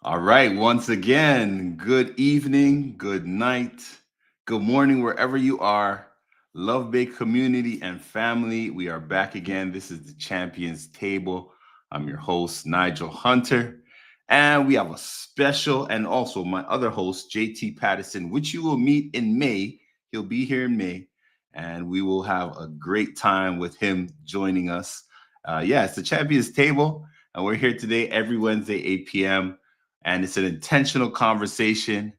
All right. Once again, good evening, good night, good morning, wherever you are. Love Bay community and family. We are back again. This is the Champions Table. I'm your host, Nigel Hunter. And we have a special, and also my other host, JT Patterson, which you will meet in May. He'll be here in May, and we will have a great time with him joining us. Yeah, it's the Champions Table, and we're here today every Wednesday, 8 p.m. And it's an intentional conversation.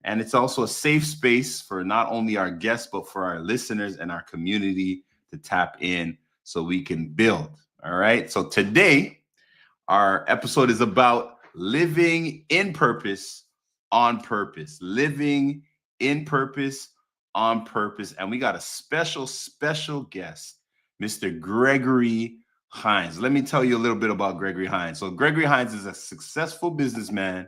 And it's also a safe space for not only our guests, but for our listeners and our community to tap in so we can build. All right. So today, our episode is about living in purpose on purpose, living in purpose on purpose. And we got a special guest, Mr. Gregory Hines. Let me tell you a little bit about Gregory Hines. So, Gregory Hines is a successful businessman,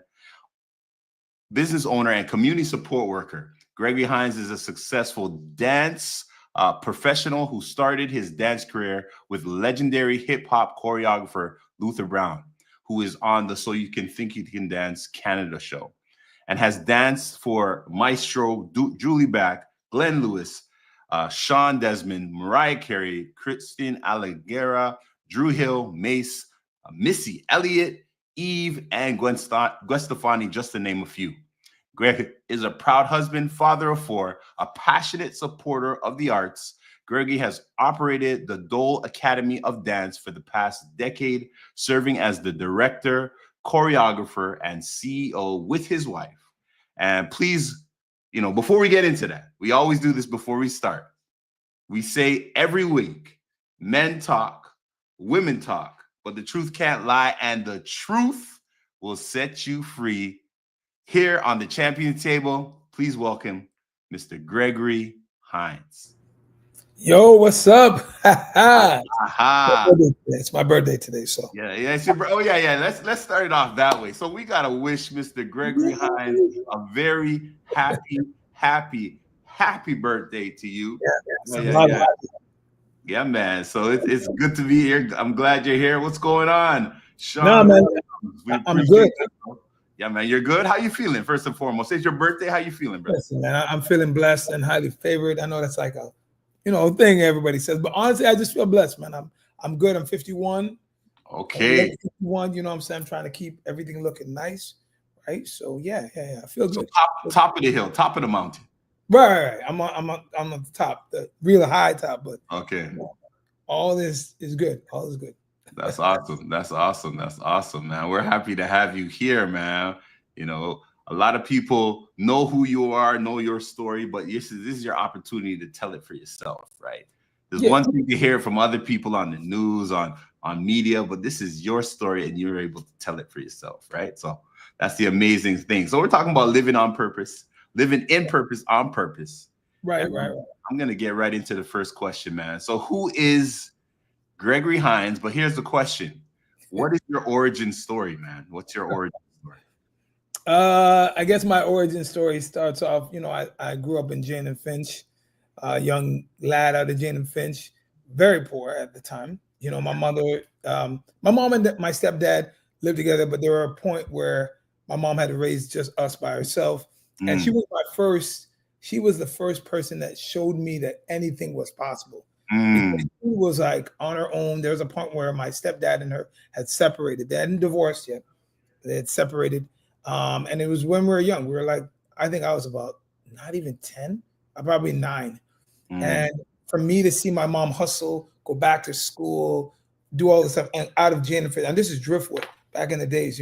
business owner, and community support worker. Gregory Hines is a successful dance professional who started his dance career with legendary hip hop choreographer Luther Brown, who is on the So You Can Think You Can Dance Canada show, and has danced for Maestro Julie Back, Glenn Lewis, Sean Desmond, Mariah Carey, Christine Aguilera, Drew Hill, Mace, Missy Elliott, Eve, and Gwen Stefani, just to name a few. Greg is a proud husband, father of four, a passionate supporter of the arts. Gregory has operated the Dole Academy of Dance for the past decade, serving as the director, choreographer, and CEO with his wife. And please, before we get into that, we always do this before we start. We say every week, men talk, women talk, but the truth can't lie, and the truth will set you free. Here on the Champion Table, please welcome Mr. Gregory Hines. Yo, what's up? Aha. It's my birthday today, so Yeah, it's your, oh yeah. Let's start it off that way. So we gotta wish Mr. Gregory Hines a very happy birthday to you. yeah, Yeah. Yeah, man. So it's good to be here. I'm glad you're here. What's going on, No, Sean? man, We I'm appreciate good. that. Yeah, man, you're good. How you feeling? First and foremost, it's your birthday. How you feeling, bro? Listen, man, I'm feeling blessed and highly favored. I know that's like a, thing everybody says, but honestly, I just feel blessed, man. I'm good. I'm 51. Okay. 51. You know what I'm saying? I'm trying to keep everything looking nice, right? So yeah. I feel So good. top of the hill, top of the mountain. Right. I'm on the top, the real high top, but Okay. all this is good. All is good. That's awesome. That's awesome, man. We're happy to have you here, man. A lot of people know who you are, know your story, but this is your opportunity to tell it for yourself, right? There's Yeah. one thing to hear from other people on the news, on media, but this is your story and you're able to tell it for yourself, right? So that's the amazing thing. So we're talking about living on purpose, living in purpose on purpose. Right. I'm going to get right into the first question, man. So who is Gregory Hines? But here's the question. What is your origin story, man? What's your origin story? I guess my origin story starts off, I grew up in Jane and Finch, young lad out of Jane and Finch, very poor at the time. My mother, my mom and my stepdad lived together, but there were a point where my mom had to raise just us by herself. And she was the first person that showed me that anything was possible. Because she was like on her own. There was a point where my stepdad and her had separated. They hadn't divorced yet. They had separated. And it was when we were young. We were like, I think I was about not even 10, probably 9. And for me to see my mom hustle, go back to school, do all this stuff, and out of Jennifer, and this is Driftwood back in the days,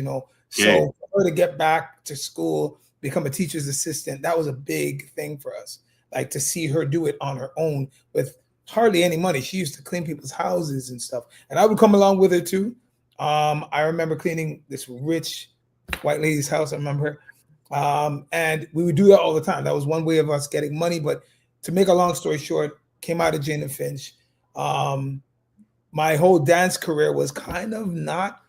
So for her to get back to school, become a teacher's assistant, that was a big thing for us. Like to see her do it on her own with hardly any money. She used to clean people's houses and stuff. And I would come along with her too. I remember cleaning this rich white lady's house. I remember. And we would do that all the time. That was one way of us getting money. But to make a long story short, came out of Jane and Finch. My whole dance career was kind of not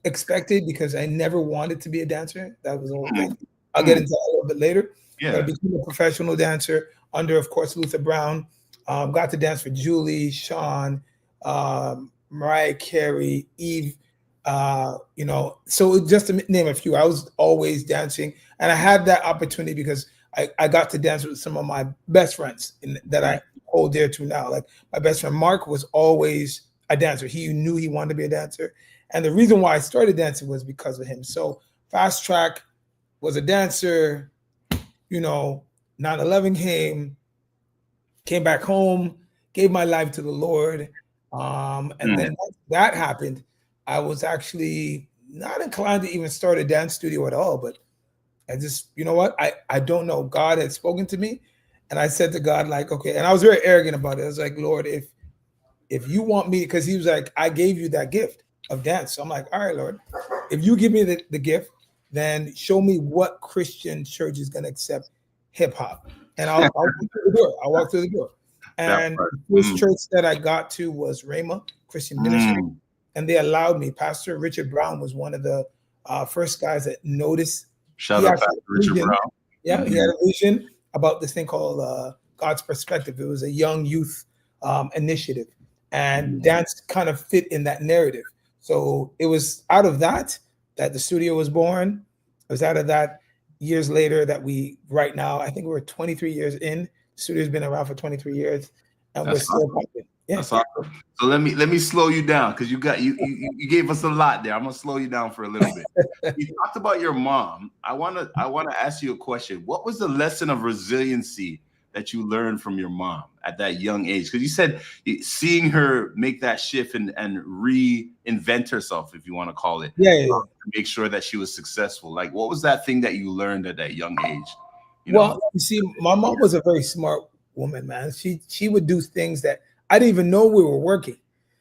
expected because I never wanted to be a dancer. That was the whole thing. I'll get into that a little bit later. Yeah. But I became a professional dancer under, of course, Luther Brown. Got to dance for Julie, Sean, Mariah Carey, Eve, You know, so just to name a few, I was always dancing, and I had that opportunity because I got to dance with some of my best friends that I hold dear to now. Like my best friend Mark was always a dancer. He knew he wanted to be a dancer, and the reason why I started dancing was because of him. So Fast Track was a dancer. You know, 9/11 came back home, gave my life to the Lord, and then once that happened, I was actually not inclined to even start a dance studio at all. But I just, you know what? I don't know. God had spoken to me, and I said to God, like, okay. And I was very arrogant about it. I was like, Lord, if you want me, because he was like, I gave you that gift of dance. So I'm like, all right, Lord, if you give me the gift, then show me what Christian church is going to accept hip hop. And I'll walk through the door. I'll walk through the door. And the first church that I got to was Rhema Christian Ministry. And they allowed me. Pastor Richard Brown was one of the first guys that noticed. Shout out to Richard Brown. Yeah, he had a vision about this thing called God's Perspective. It was a young youth initiative. And dance kind of fit in that narrative. So it was out of that the studio was born. It was out of that years later that right now, I think we're 23 years in. The studio's been around for 23 years, and we're still popping. Yeah. That's awesome. So let me slow you down, because you gave us a lot there. I'm gonna slow you down for a little bit. You talked about your mom. I wanna ask you a question. What was the lesson of resiliency that you learned from your mom at that young age? Because you said seeing her make that shift and reinvent herself, if you want to call it, to make sure that she was successful. Like, what was that thing that you learned at that young age? You see, my mom was a very smart woman, man. She would do things that I didn't even know we were working.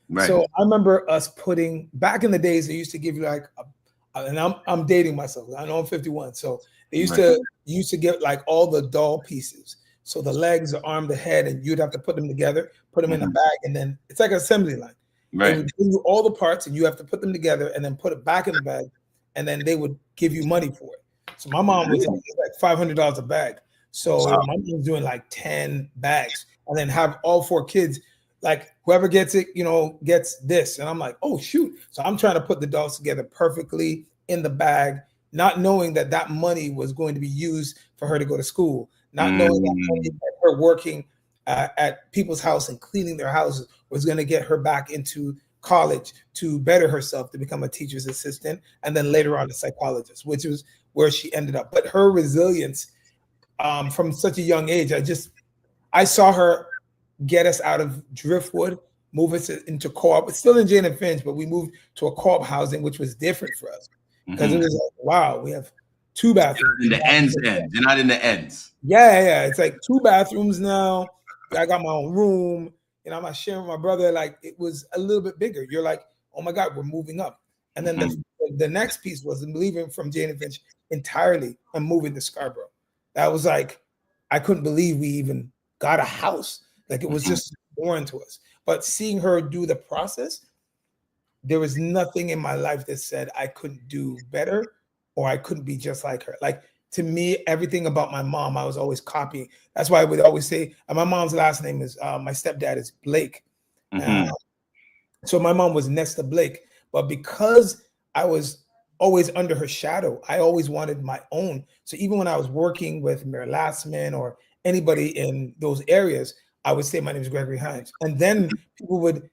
Right. So I remember us putting, back in the days, they used to give you like, and I'm dating myself. I know I'm 51. So they used to get like all the doll pieces. So the legs, the arm, the head, and you'd have to put them together, put them in a bag, and then it's like an assembly line. Right. They would give you all the parts, and you have to put them together, and then put it back in the bag, and then they would give you money for it. So my mom was like $500 a bag. So my mom was doing like 10 bags, and then have all 4 kids, like whoever gets it, gets this. And I'm like, oh shoot! So I'm trying to put the dolls together perfectly in the bag, not knowing that money was going to be used for her to go to school. Not knowing that her working at people's house and cleaning their houses was going to get her back into college to better herself, to become a teacher's assistant, and then later on a psychologist, which was where she ended up. But her resilience from such a young age, I saw her get us out of Driftwood, move us into co-op. It's still in Jane and Finch, but we moved to a co-op housing, which was different for us because it was like, wow, we have 2 bathrooms. In the ends. You're not in the ends. Yeah. It's like 2 bathrooms now. I got my own room. I'm not sharing with my brother. Like, it was a little bit bigger. You're like, oh my God, we're moving up. And then the next piece was leaving from Jane and Finch entirely and moving to Scarborough. That was like, I couldn't believe we even got a house. Like, it was just foreign to us. But seeing her do the process, there was nothing in my life that said I couldn't do better or I couldn't be just like her. Like, to me, everything about my mom, I was always copying. That's why I would always say, and my mom's last name is, my stepdad is Blake. So my mom was Nesta Blake. But because I was always under her shadow, I always wanted my own. So even when I was working with Mayor Lassman or anybody in those areas, I would say my name is Gregory Hines. And then people would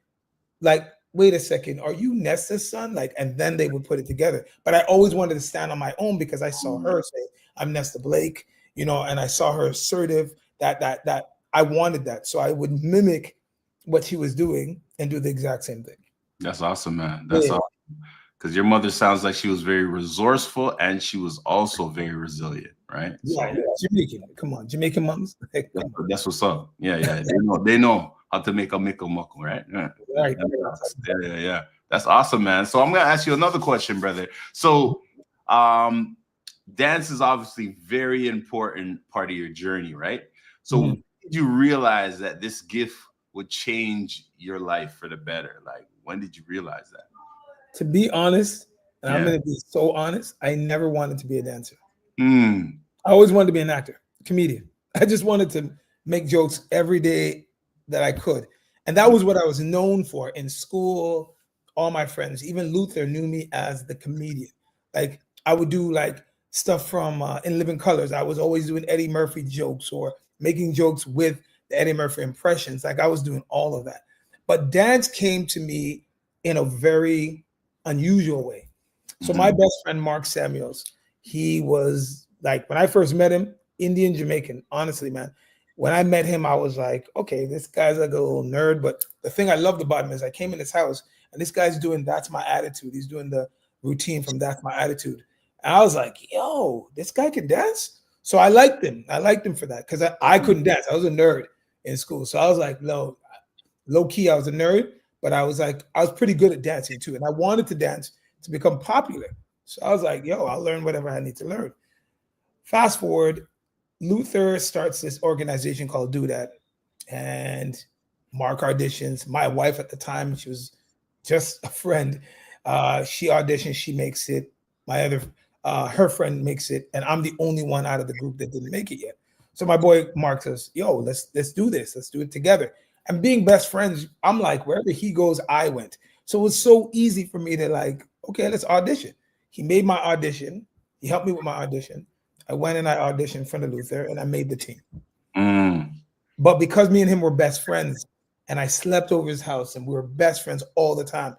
like, wait a second, are you Nesta's son? Like, and then they would put it together. But I always wanted to stand on my own because I saw her say, I'm Nesta Blake, and I saw her assertive, that I wanted that. So I would mimic what she was doing and do the exact same thing. That's awesome, man. That's awesome. Because your mother sounds like she was very resourceful and she was also very resilient, right? Yeah, Jamaican. Come on, Jamaican moms. That's what's up. Yeah. They know how to make a mickle muckle, right? Right. Yeah. That's awesome, man. So I'm gonna ask you another question, brother. So dance is obviously very important part of your journey, right? So when did you realize that this gift would change your life for the better? Like, when did you realize that? To be honest, and I'm going to be so honest, I never wanted to be a dancer. I always wanted to be an actor, comedian. I just wanted to make jokes every day that I could. And that was what I was known for in school, all my friends, even Luther knew me as the comedian. Like I would do like stuff from In Living Colors. I was always doing Eddie Murphy jokes or making jokes with the Eddie Murphy impressions. Like I was doing all of that. But dance came to me in a very unusual way. So my best friend, Mark Samuels, he was like, when I first met him, Indian Jamaican, honestly, man. When I met him, I was like, okay, this guy's like a little nerd. But the thing I loved about him is I came in his house and this guy's doing That's My Attitude. He's doing the routine from That's My Attitude. And I was like, yo, this guy can dance. So I liked him. I liked him for that because I couldn't dance. I was a nerd in school. So I was like, no, low key, I was a nerd, but I was like, I was pretty good at dancing too. And I wanted to dance to become popular. So I was like, yo, I'll learn whatever I need to learn. Fast forward, Luther starts this organization called Do That. And Mark auditions. My wife at the time, she was just a friend. She auditions, she makes it. My other, her friend makes it. And I'm the only one out of the group that didn't make it yet. So my boy Mark says, yo, let's do this. Let's do it together. And being best friends, I'm like, wherever he goes, I went. So it was so easy for me to like, okay, let's audition. He made my audition. He helped me with my audition. I went and I auditioned in front of Luther and I made the team. But because me and him were best friends and I slept over his house and we were best friends all the time,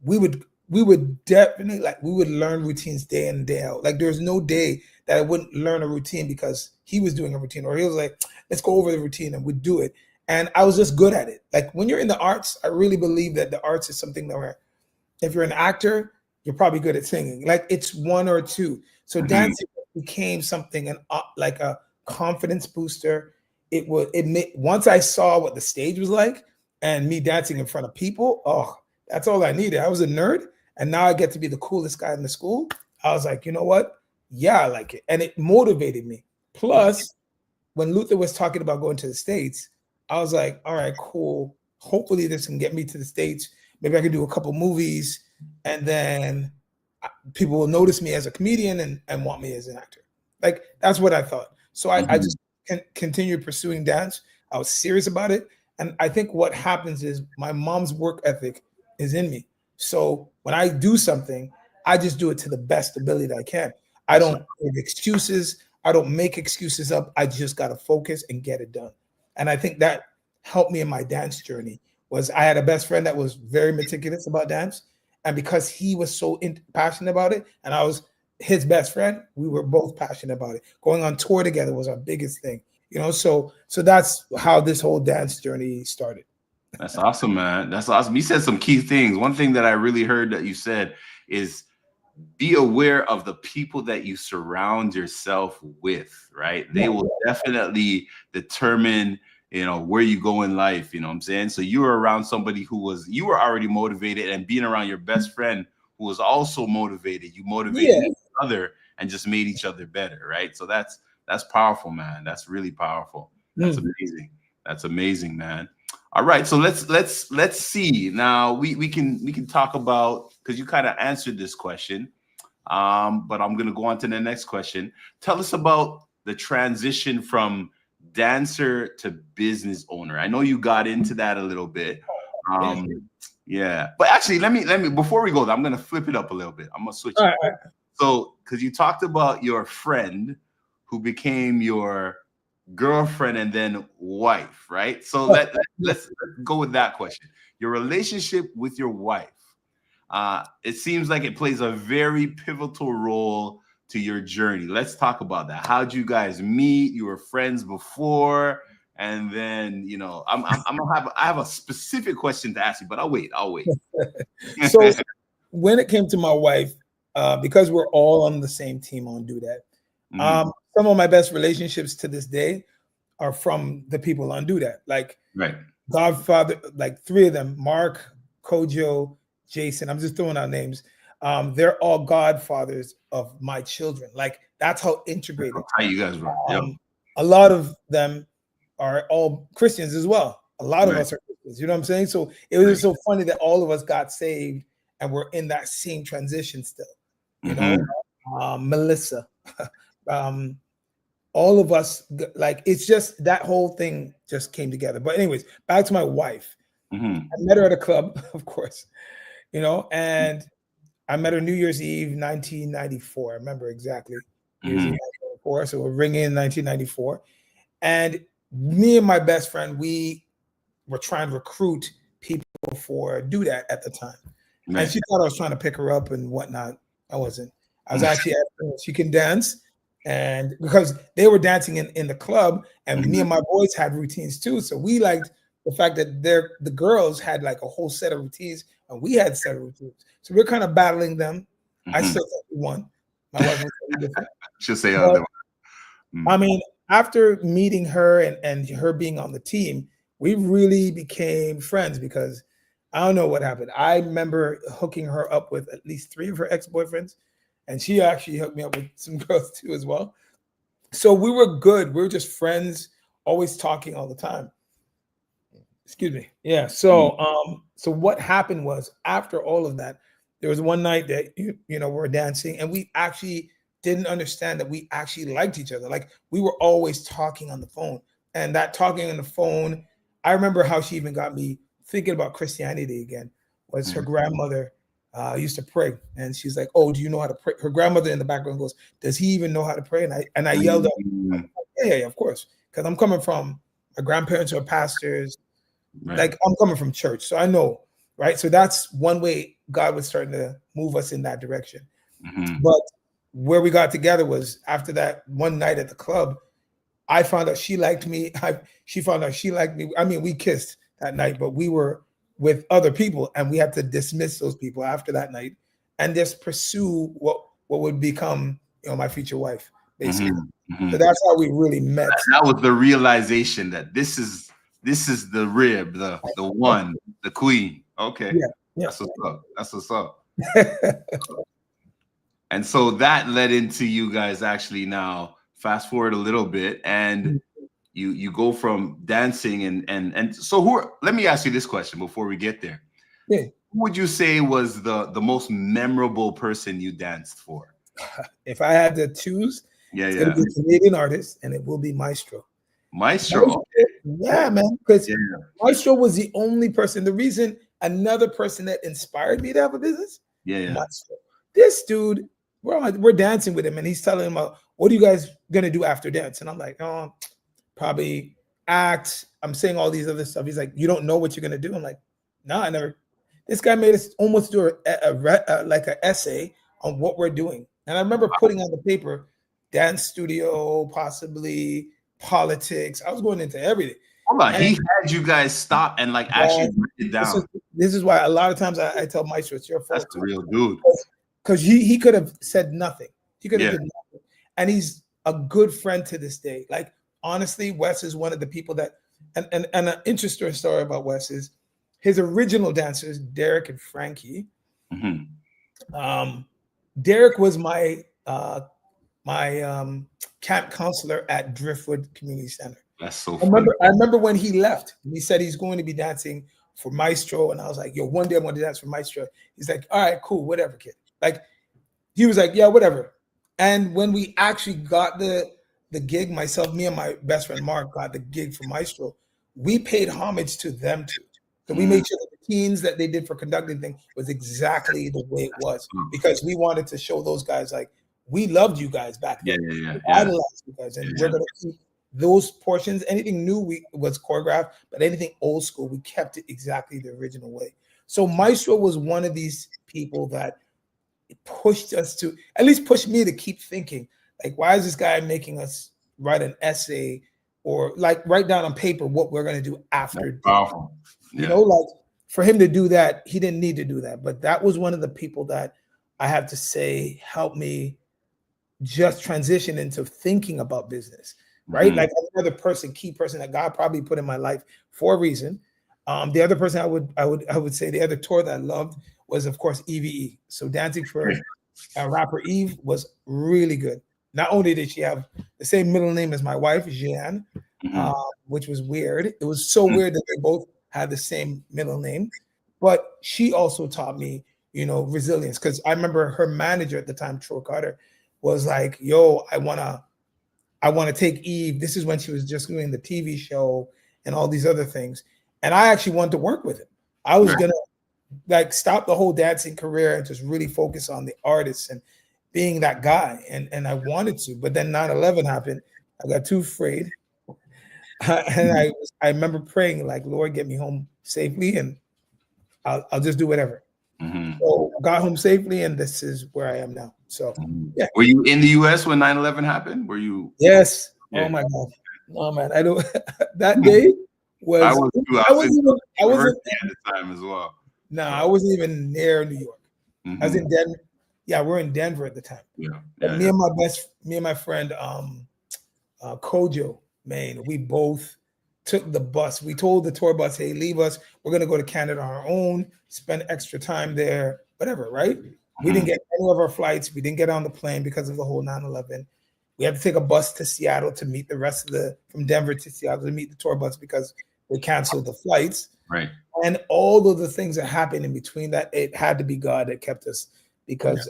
we would definitely like, we would learn routines day in and day out. Like there's no day that I wouldn't learn a routine because he was doing a routine or he was like, let's go over the routine and we'd do it. And I was just good at it. Like when you're in the arts, I really believe that the arts is something that where if you're an actor, you're probably good at singing. Like it's one or two. So dancing became something and like a confidence booster. It made once I saw what the stage was like and me dancing in front of people, oh, that's all I needed. I was a nerd and now I get to be the coolest guy in the school. I was like, you know what? Yeah, I like it. And it motivated me. Plus, when Luther was talking about going to the States, I was like, all right, cool. Hopefully this can get me to the States. Maybe I can do a couple movies and then people will notice me as a comedian and want me as an actor. Like that's what I thought. So I just continued pursuing dance. I was serious about it. And I think what happens is my mom's work ethic is in me. So when I do something, I just do it to the best ability that I can. I don't give excuses. I don't make excuses up. I just got to focus and get it done. And I think that helped me in my dance journey was I had a best friend that was very meticulous about dance. And because he was so passionate about it, and I was his best friend, we were both passionate about it. Going on tour together was our biggest thing, you know. So that's how this whole dance journey started. That's awesome, man. That's awesome. You said some key things. One thing that I really heard that you said is be aware of the people that you surround yourself with, right? They will definitely determine, you know, where you go in life, you know what I'm saying? So you were around somebody you were already motivated, and being around your best friend who was also motivated, you motivated each other and just made each other better, right? So that's powerful, man. That's really powerful. That's amazing. That's amazing, man. All right, so let's see. Now we can talk about, because you kind of answered this question, but I'm gonna go on to the next question. Tell us about the transition from dancer to business owner. I know you got into that a little bit. Yeah, but actually, let me before we go, I'm gonna flip it up a little bit. I'm gonna switch it. Right. So, because you talked about your friend who became your girlfriend and then wife, right? So let's go with that question. Your relationship with your wife. It seems like it plays a very pivotal role to your journey. Let's talk about that. How'd you guys meet? You were friends before, and then I have a specific question to ask you, but I'll wait. So when it came to my wife, because we're all on the same team on Do That, some of my best relationships to this day are from the people on Do That. Like Godfather, like three of them, Mark, Kojo, Jason. I'm just throwing out names. They're all godfathers of my children. Like that's how integrated. That's how you guys were. A lot of them are all Christians as well. A lot of us are Christians. You know what I'm saying? So it was so funny that all of us got saved and we're in that same transition still. You know, Melissa, all of us, like it's just that whole thing just came together. But anyways, back to my wife. I met her at a club, of course. you know, and I met her New Year's Eve, 1994. I remember exactly. New Year's Eve, 1994. So we're ringing in 1994. And me and my best friend, we were trying to recruit people for do that at the time. Right. And she thought I was trying to pick her up and whatnot. I wasn't. I was actually asking if she can dance. And because they were dancing in the club, and me and my boys had routines too. So we liked the fact that the girls had like a whole set of routines and we had set of routines. So we're kind of battling them. I still thought we won. My wife was totally different. Should say But, other. I mean, after meeting her and her being on the team, we really became friends because I don't know what happened. I remember hooking her up with at least 3 of her ex-boyfriends, and she actually hooked me up with some girls too as well. So we were good. We were just friends, always talking all the time. Excuse me. Yeah. So so what happened was after all of that, there was one night that we were dancing, and we actually didn't understand that we actually liked each other. Like we were always talking on the phone, and that talking on the phone, I remember how she even got me thinking about Christianity again. Was her grandmother used to pray, and she's like, "Oh, do you know how to pray?" Her grandmother in the background goes, "Does he even know how to pray?" And I yelled out, "Yeah, of course," because I'm coming from my grandparents are pastors. Right. Like I'm coming from church, so I know, right? So that's one way God was starting to move us in that direction. But where we got together was after that one night at the club. I found out she liked me. She found out she liked me. I mean, we kissed that night, but we were with other people, and we had to dismiss those people after that night and just pursue what would become, my future wife, basically. So that's how we really met. That was the realization that this is the rib, the one, the queen. Okay. Yeah. That's what's up. That's what's up. And so that led into you guys actually now fast forward a little bit, and you go from dancing and so let me ask you this question before we get there. Yeah. Who would you say was the most memorable person you danced for? If I had to choose, it's gonna be a Canadian artist, and it will be Maestro. Maestro. Yeah, man. Because Maestro was the only person. The reason another person that inspired me to have a business. Maestro. This dude, we're dancing with him, and he's telling him, "What are you guys gonna do after dance?" And I'm like, "Oh, probably act." I'm saying all these other stuff. He's like, "You don't know what you're gonna do." I'm like, "No, I never." This guy made us almost do like an essay on what we're doing, and I remember putting on the paper, dance studio, possibly politics. I was going into everything. Hold on, he had you guys stop and like actually write it down. This is why a lot of times I tell Maestro, it's your fault. That's the real dude. Because he could have said nothing. He could have did nothing. And he's a good friend to this day. Like, honestly, Wes is one of the people that, and an interesting story about Wes is his original dancers, Derek and Frankie. Derek was my camp counselor at Driftwood Community Center. That's so funny. I remember when he left, and he said he's going to be dancing for Maestro, and I was like, "Yo, one day I'm going to dance for Maestro." He's like, "All right, cool, whatever, kid." Like, he was like, "Yeah, whatever." And when we actually got the gig, me and my best friend Mark got the gig for Maestro. We paid homage to them too. So we made sure that the teens that they did for conducting thing was exactly the way it was, because we wanted to show those guys like we loved you guys back then. We idolized you guys, and we're gonna keep those portions. Anything new was choreographed, but anything old school, we kept it exactly the original way. So Maestro was one of these people that pushed us to, at least pushed me to keep thinking, like, why is this guy making us write an essay or like write down on paper what we're going to do after? You know, like for him to do that, he didn't need to do that. But that was one of the people that I have to say helped me just transition into thinking about business, right? Like another person, key person that God probably put in my life for a reason. The other person I would say the other tour that I loved was, of course, EVE. So dancing for rapper Eve was really good. Not only did she have the same middle name as my wife, Jeanne, which was weird. It was so weird that they both had the same middle name, but she also taught me, resilience. Because I remember her manager at the time, Troy Carter, was like, "Yo, I wanna take Eve." This is when she was just doing the TV show and all these other things. And I actually wanted to work with him. I was gonna like stop the whole dancing career and just really focus on the artists and being that guy. And I wanted to, but then 9/11 happened. I got too afraid. And I remember praying like, Lord, get me home safely and I'll just do whatever. Mm-hmm. So I got home safely and this is where I am now. So yeah. Were you in the US when 9/11 happened? Were you? Yes. Yeah. Oh my God. Oh man. I don't that day was I was too. I wasn't at the time as well. no, I wasn't even near New York. Mm-hmm. I was in Denver. Yeah, we're in Denver at the time. Yeah. Me and my friend Kojo, man, we both took the bus. We told the tour bus, hey, leave us. We're gonna go to Canada on our own, spend extra time there, whatever, right? We didn't get any of our flights. We didn't get on the plane because of the whole 9/11. We had to take a bus to Seattle to meet the rest of from Denver to Seattle to meet the tour bus because they canceled the flights. Right. And all of the things that happened in between that, it had to be God that kept us because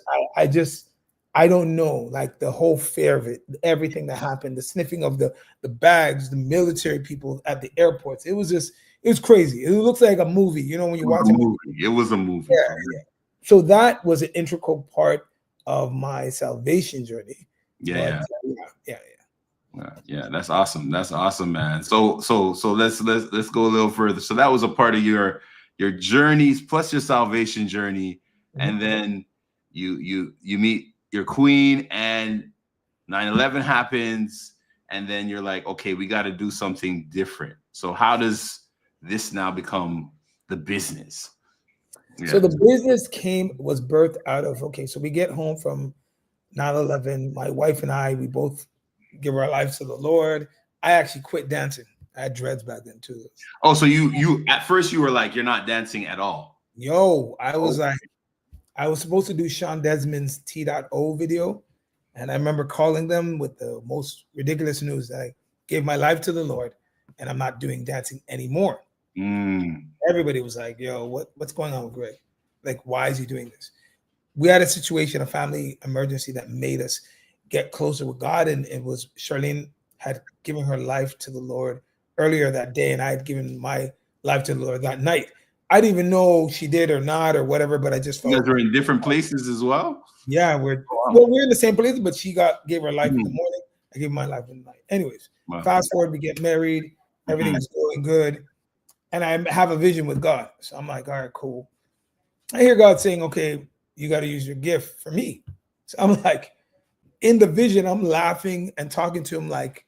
I don't know, like the whole fear of it, everything that happened, the sniffing of the bags, the military people at the airports. It was crazy. It looks like a movie, you know, when you watch a movie. It was a movie. Yeah. So that was an integral part of my salvation journey. Yeah. That's awesome. That's awesome, man. So let's go a little further. So that was a part of your journeys plus your salvation journey, and then you meet your queen, and 9/11 happens, and then you're like, okay, we got to do something different. So how does this now become the business? Yeah. So the business was birthed out of, okay, so we get home from 9/11. My wife and I, we both give our lives to the Lord. I actually quit dancing. I had dreads back then too. Oh, so you at first you were like, you're not dancing at all. Yo, I was like, I was supposed to do Sean Desmond's T.O video. And I remember calling them with the most ridiculous news that I gave my life to the Lord and I'm not doing dancing anymore. Everybody was like, yo, what's going on with Greg? Like, why is he doing this? We had a situation, a family emergency that made us get closer with God. And it was Charlene had given her life to the Lord earlier that day. And I had given my life to the Lord that night. I didn't even know she did or not or whatever, but I just felt. You guys were in different places as well? Yeah, we're in the same place, but she gave her life in the morning. I gave my life in the night. Anyways, fast forward, we get married. Everything's going good. And I have a vision with God. So I'm like, all right, cool. I hear God saying, okay, you got to use your gift for me. So I'm like, in the vision, I'm laughing and talking to him like,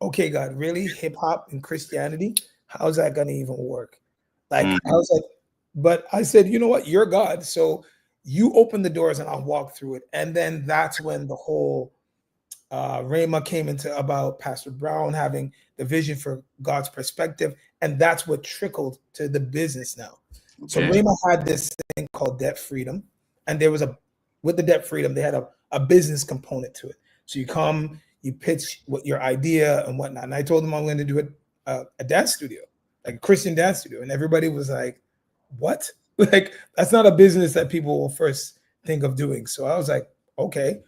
okay, God, really? Hip hop and Christianity? How's that going to even work? Like, I was like, but I said, you know what? You're God. So you open the doors and I'll walk through it. And then that's when the whole Rhema came into about Pastor Brown having the vision for God's perspective. And that's what trickled to the business now. Okay. So Rhema had this thing called debt freedom. And there was with the debt freedom, they had a business component to it. So you come, you pitch what your idea and whatnot. And I told them I'm going to do a dance studio, like a Christian dance studio. And everybody was like, what? Like, that's not a business that people will first think of doing. So I was like, okay.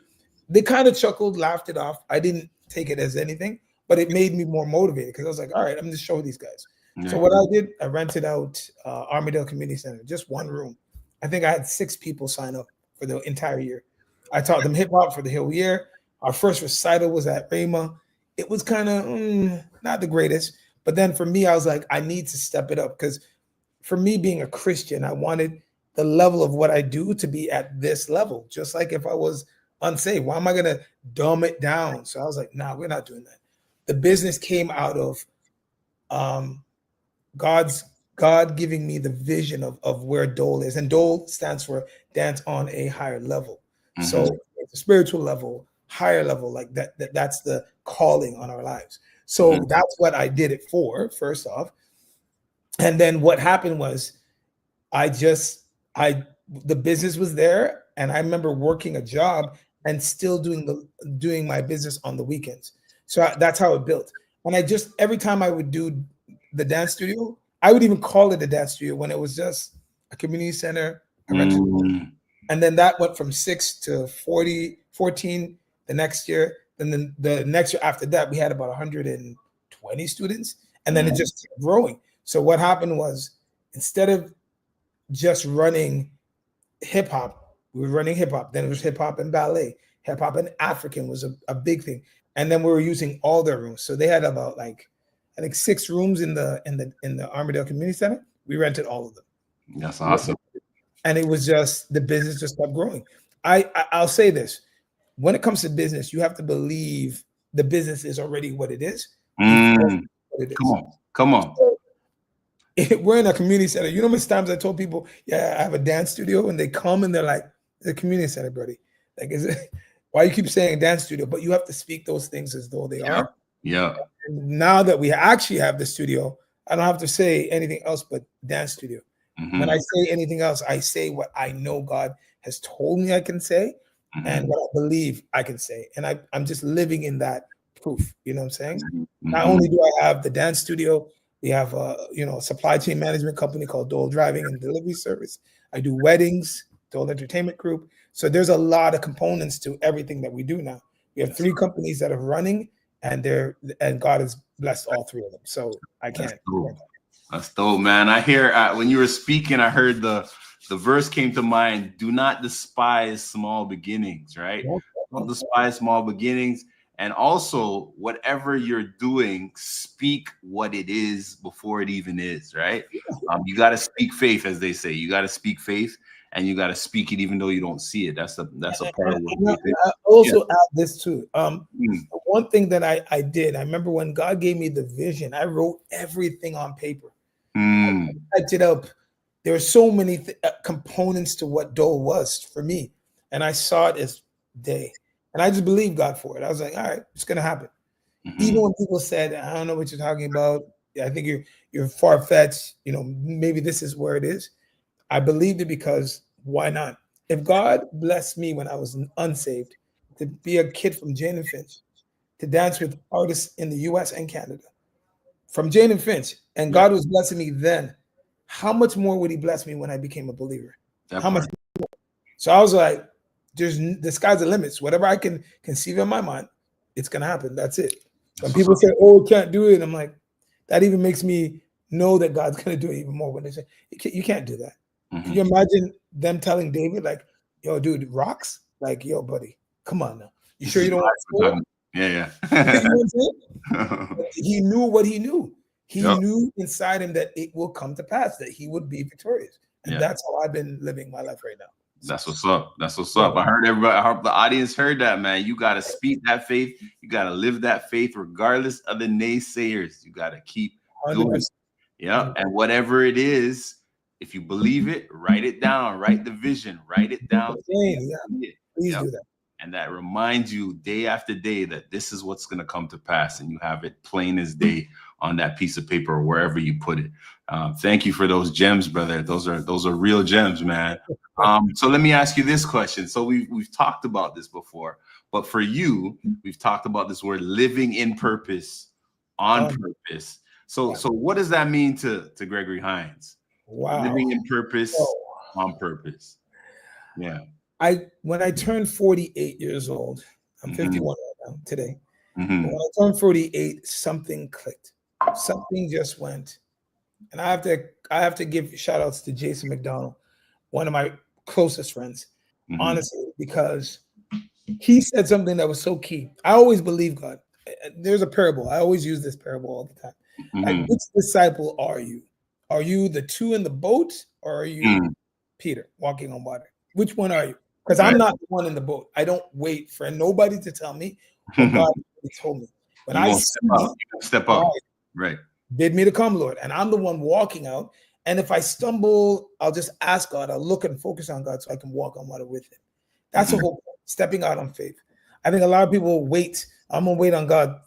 They kind of chuckled, laughed it off. I didn't take it as anything, but it made me more motivated because I was like, all right, I'm just showing these guys. Yeah. So what I did, I rented out Armidale Community Center, just one room. I think I had 6 people sign up for the entire year. I taught them hip hop for the whole year. Our first recital was at Rhema. It was kind of not the greatest, but then for me, I was like, I need to step it up because for me being a Christian, I wanted the level of what I do to be at this level. Just like if I was unsaved, why am I going to dumb it down? So I was like, nah, we're not doing that. The business came out of God giving me the vision of where Dole is. And Dole stands for dance on a higher level. Mm-hmm. So it's a spiritual level, higher level, like that's the calling on our lives. So that's what I did it for, first off. And then what happened was the business was there. And I remember working a job and still doing my business on the weekends. So that's how it built. And every time I would do the dance studio, I would even call it a dance studio when it was just a community center. And then that went from 6 to 14 the next year. And then the next year after that, we had about 120 students. And then it just kept growing. So what happened was, instead of just running hip hop. We were running hip hop. Then it was hip hop and ballet. Hip hop and African was a big thing. And then we were using all their rooms. So they had about like, I think 6 rooms in the Armadale Community Center. We rented all of them. That's awesome. And it was just, the business just kept growing. I'll say this: when it comes to business, you have to believe the business is already what it is. What it is. Come on. So, we're in a community center. You know how many times I told people, yeah, I have a dance studio, and they come and they're like, the community center, buddy. Like, is it, why you keep saying dance studio? But you have to speak those things as though they are. Yeah. And now that we actually have the studio, I don't have to say anything else but dance studio. When I say anything else, I say what I know God has told me I can say, and what I believe I can say. And I'm just living in that proof. You know what I'm saying? Not only do I have the dance studio, we have a supply chain management company called Dole Driving and Delivery Service. I do weddings, Dole Entertainment Group. So there's a lot of components to everything that we do now. We have 3 companies that are running, and God has blessed all 3 of them. So I can't. That's dope, man. I hear when you were speaking, I heard the verse came to mind. Do not despise small beginnings, right? Don't despise small beginnings. And also, whatever you're doing, speak what it is before it even is, right? You got to speak faith, as they say. You got to speak faith, and you got to speak it even though you don't see it. That's a part of what I also add this too. One thing that I did, I remember when God gave me the vision, I wrote everything on paper. I typed it up. There were so many components to what Dole was for me, and I saw it as day. And I just believed God for it. I was like, all right, it's going to happen. Even when people said, I don't know what you're talking about. I think you're far-fetched. Maybe this is where it is. I believed it because why not? If God blessed me when I was unsaved to be a kid from Jane and Finch, to dance with artists in the US and Canada, from Jane and Finch, and God was blessing me then, how much more would he bless me when I became a believer? How much more? So I was like, the sky's the limits. Whatever I can conceive in my mind, it's gonna happen. That's it. When people say, "Oh, can't do it," I'm like, that even makes me know that God's gonna do it even more. When they say, "You can't do that," can you imagine them telling David, like, "Yo, dude, rocks? Like, yo, buddy, come on now. You sure you don't want to?" Yeah. You know what I'm saying? He knew what he knew. He knew inside him that it will come to pass, that he would be victorious. And that's how I've been living my life right now. That's what's up. That's what's up. I heard everybody. I hope the audience heard that, man. You got to speak that faith. You got to live that faith regardless of the naysayers. You got to keep doing it. Yeah. And whatever it is, if you believe it, write it down. Write the vision. Write it down. Please do that. And that reminds you day after day that this is what's going to come to pass, and you have it plain as day on that piece of paper or wherever you put it. Thank you for those gems, brother. Those are real gems, man. So let me ask you this question. So we've talked about this before, but for you, we've talked about this word living in purpose, on purpose. So what does that mean to Gregory Hines? Wow. Living in purpose, on purpose. Yeah. When I turned 48 years old, I'm 51 right now today. When I turned 48, something clicked. Something just went. And I have to give shout outs to Jason McDonald, one of my closest friends, honestly, because he said something that was so key. I always believe God. There's a parable. I always use this parable all the time. Like, which disciple are you? Are you the 2 in the boat, or are you Peter walking on water? Which one are you? Because I'm not the one in the boat. I don't wait for nobody to tell me what God told me. When I step up. Right. Bid me to come, Lord. And I'm the one walking out. And if I stumble, I'll just ask God. I'll look and focus on God so I can walk on water with him. That's the whole point, stepping out on faith. I think a lot of people wait. I'm going to wait on God.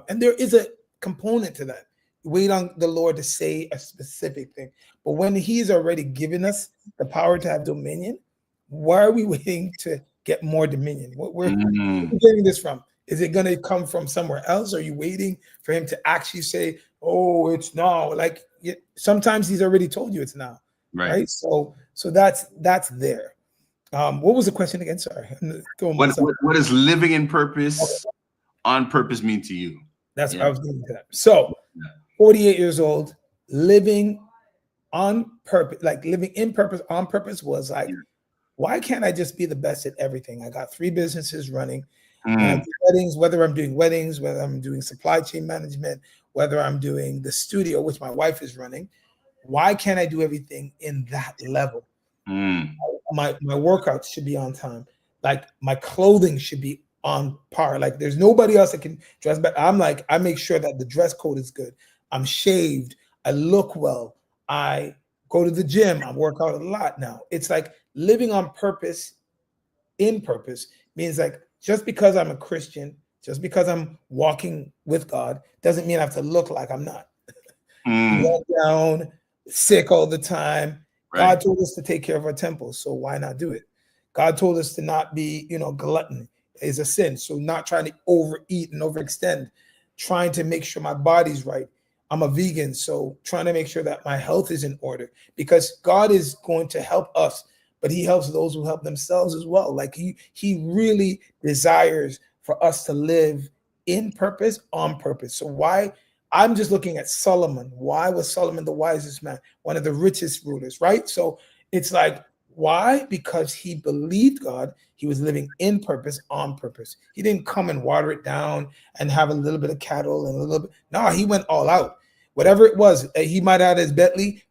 And there is a component to that. Wait on the Lord to say a specific thing. But when he's already given us the power to have dominion, why are we waiting to get more dominion? Where are we getting this from? Is it going to come from somewhere else? Are you waiting for him to actually say, oh, it's now? Like, sometimes he's already told you it's now. Right? So that's there. What was the question again? Sorry. What does living in purpose, on purpose mean to you? That's what I was getting to that. So 48 years old, living on purpose, like living in purpose on purpose was like, why can't I just be the best at everything? I got 3 businesses running. When I Mm, do weddings, whether I'm doing weddings, whether I'm doing supply chain management, whether I'm doing the studio, which my wife is running, why can't I do everything in that level? mm, My workouts should be on time. Like my clothing should be on par. Like there's nobody else that can dress better. I'm like, I make sure that the dress code is good. I'm shaved. I look well. I go to the gym. I work out a lot now. It's like living on purpose, in purpose, means like just because I'm a Christian, just because I'm walking with God, doesn't mean I have to look like I'm not. mm. Run down, sick all the time. Right. God told us to take care of our temples, so why not do it? God told us to not be, glutton is a sin. So not trying to overeat and overextend, trying to make sure my body's right. I'm a vegan, so trying to make sure that my health is in order because God is going to help us, but he helps those who help themselves as well. Like he really desires for us to live in purpose, on purpose. So why I'm just looking at Solomon. Why was Solomon the wisest man, one of the richest rulers, right? So it's like, why? Because he believed God. He was living in purpose, on purpose. He didn't come and water it down and have a little bit of cattle and a little bit. No, he went all out. Whatever it was, he might have his Bentley,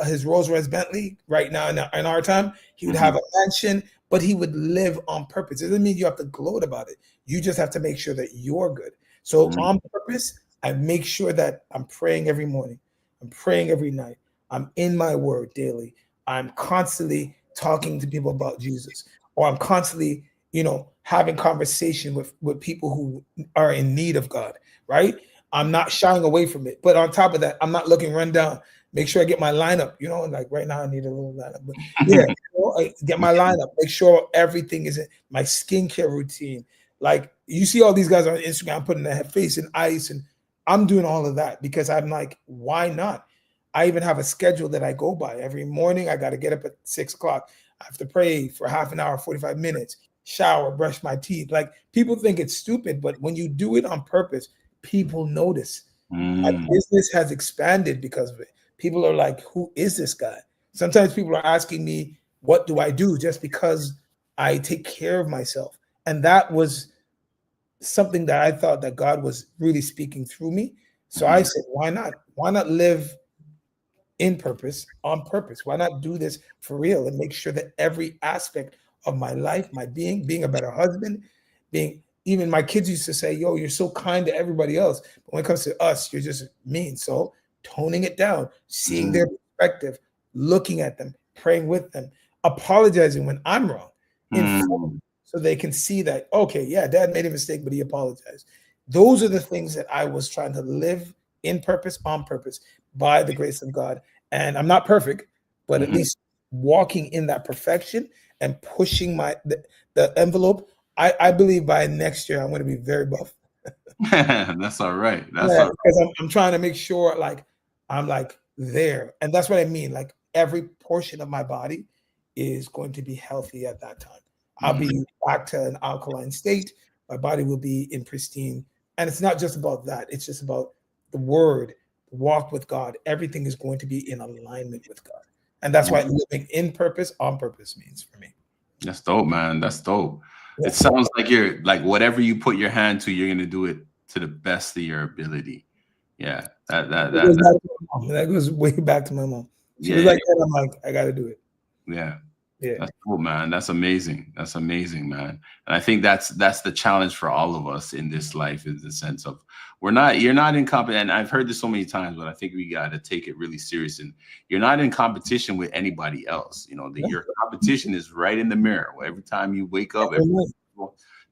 his Rolls Royce Bentley right now in our time. He would have Mhm, a mansion, but he would live on purpose. It doesn't mean you have to gloat about it. You just have to make sure that you're good. So mhm, on purpose, I make sure that I'm praying every morning. I'm praying every night. I'm in my word daily. I'm constantly talking to people about Jesus, or I'm constantly, having conversation with people who are in need of God, right? I'm not shying away from it. But on top of that, I'm not looking run down. Make sure I get my lineup, like right now I need a little lineup. But yeah, I get my lineup, make sure everything is in my skincare routine. Like you see all these guys on Instagram putting their face in ice, and I'm doing all of that because I'm like, why not? I even have a schedule that I go by. Every morning, I got to get up at 6 o'clock. I have to pray for half an hour, 45 minutes, shower, brush my teeth. Like people think it's stupid, but when you do it on purpose, people notice. My mm, business has expanded because of it. People are like, who is this guy? Sometimes people are asking me, what do I do? Just because I take care of myself. And that was something that I thought that God was really speaking through me. So I mhm, said, why not? Why not live in purpose, on purpose? Why not do this for real and make sure that every aspect of my life, my being a better husband, being even my kids used to say, yo, you're so kind to everybody else. But when it comes to us, you're just mean. So toning it down, seeing mhm, their perspective, looking at them, praying with them, apologizing when I'm wrong, in mm, so they can see that, okay, yeah, dad made a mistake, but he apologized. Those are the things that I was trying to live in purpose, on purpose, by the grace of God. And I'm not perfect, but at mhm. least walking in that perfection and pushing the envelope. I believe by next year I'm going to be very buff. That's all right. That's Yeah, all because I'm trying to make sure like I'm like there. And that's what I mean. Like every portion of my body is going to be healthy at that time. I'll right. be back to an alkaline state. My body will be in pristine. And it's not just about that. It's just about the word, walk with God. Everything is going to be in alignment with God. And that's why Mhm. living in purpose, on purpose means for me. That's dope, man. That's dope. It Yeah. sounds like you're like whatever you put your hand to, you're gonna do it to the best of your ability. Yeah, It goes back to my mom. That goes way back to my mom. She was yeah, like that. I'm like, I got to do it. yeah. Yeah. That's cool, man. That's amazing. That's amazing, man. And I think that's the challenge for all of us in this life is the sense of you're not in competition. And I've heard this so many times, but I think we got to take it really serious. And you're not in competition with anybody else. Yeah. Your competition is right in the mirror. Every time you wake up,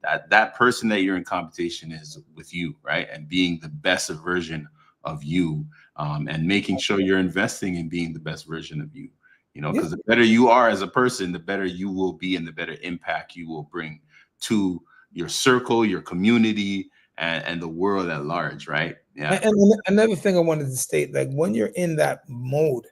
that person that you're in competition is with you, right? And being the best version of you, and making sure you're investing in being the best version of you. Yeah. Because the better you are as a person, the better you will be and the better impact you will bring to your circle, your community, and the world at large, right? Yeah. And another thing I wanted to state, like when you're in that mode,